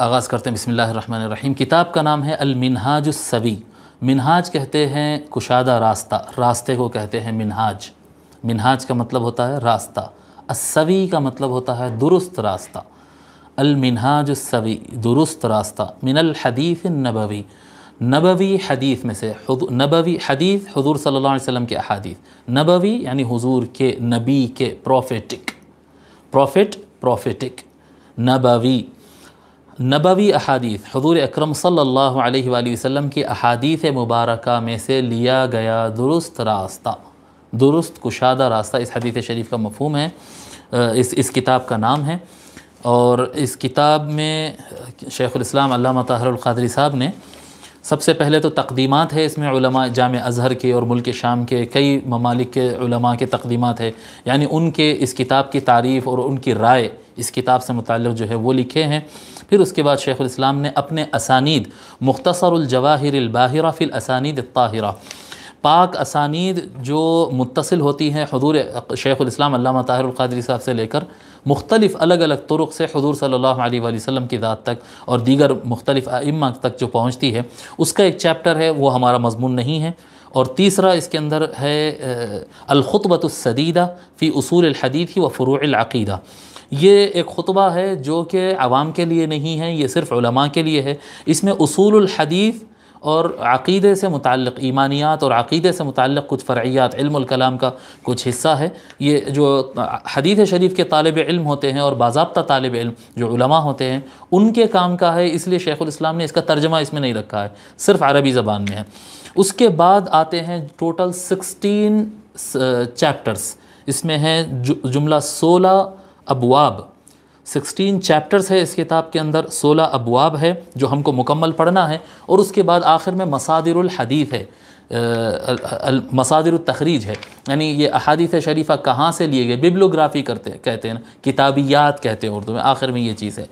آغاز کرتے ہیں بسم اللہ الرحمن الرحیم۔ کتاب کا نام ہے المنہاج السوی۔ منہاج کہتے ہیں کشادہ راستہ، راستے کو کہتے ہیں منہاج۔ منہاج کا مطلب ہوتا ہے راستہ، السوی کا مطلب ہوتا ہے درست راستہ۔ المنہاج السوی، درست راستہ، من الحدیث النبوی، نبوی حدیث میں سے۔ نبوی حدیث حضور صلی اللہ علیہ وسلم کے احادیث، نبوی یعنی حضور کے، نبی کے، پروفیٹک، پروفیٹک، نبوی، نبوی احادیث، حضور اکرم صلی اللہ علیہ وآلہ وسلم کی احادیث مبارکہ میں سے لیا گیا درست راستہ، درست کشادہ راستہ، اس حدیث شریف کا مفہوم ہے، اس کتاب کا نام ہے۔ اور اس کتاب میں شیخ الاسلام علامہ طاہر القادری صاحب نے سب سے پہلے تو تقدیمات ہے، اس میں علماء جامع ازہر کے اور ملک شام کے کئی ممالک کے علماء کے تقدیمات ہے، یعنی ان کے اس کتاب کی تعریف اور ان کی رائے اس کتاب سے متعلق جو ہے وہ لکھے ہیں۔ پھر اس کے بعد شیخ الاسلام نے اپنے اسانید، مختصر الجواہر الباہرہ فی الاسانید الطاہرہ، پاک اسانید جو متصل ہوتی ہیں حضور شیخ الاسلام علامہ طاہر القادری صاحب سے لے کر مختلف الگ الگ طرق سے حضور صلی اللہ علیہ وآلہ وسلم کی ذات تک اور دیگر مختلف ائمہ تک جو پہنچتی ہے، اس کا ایک چیپٹر ہے، وہ ہمارا مضمون نہیں ہے۔ اور تیسرا اس کے اندر ہے الخطبۃ السدیدہ فی اصول الحدیث و فروع العقیدہ۔ یہ ایک خطبہ ہے جو کہ عوام کے لیے نہیں ہے، یہ صرف علماء کے لیے ہے۔ اس میں اصول الحدیث اور عقیدے سے متعلق، ایمانیات اور عقیدے سے متعلق کچھ فرعیات، علم الکلام کا کچھ حصہ ہے۔ یہ جو حدیث شریف کے طالب علم ہوتے ہیں اور باضابطہ طالب علم جو علماء ہوتے ہیں ان کے کام کا ہے، اس لیے شیخ الاسلام نے اس کا ترجمہ اس میں نہیں رکھا ہے، صرف عربی زبان میں ہے۔ اس کے بعد آتے ہیں ٹوٹل 16 چیپٹرز، اس میں ہیں جملہ 16 ابواب، 16 چیپٹرز ہے اس کتاب کے اندر، 16 ابواب ہے جو ہم کو مکمل پڑھنا ہے۔ اور اس کے بعد آخر میں مصادر الحدیث ہے، مصادر التخریج ہے، یعنی یہ احادیث شریفہ کہاں سے لیے گئے، بیبلوگرافی کہتے ہیں نا، کتابیات کہتے ہیں اردو میں، آخر میں یہ چیز ہے۔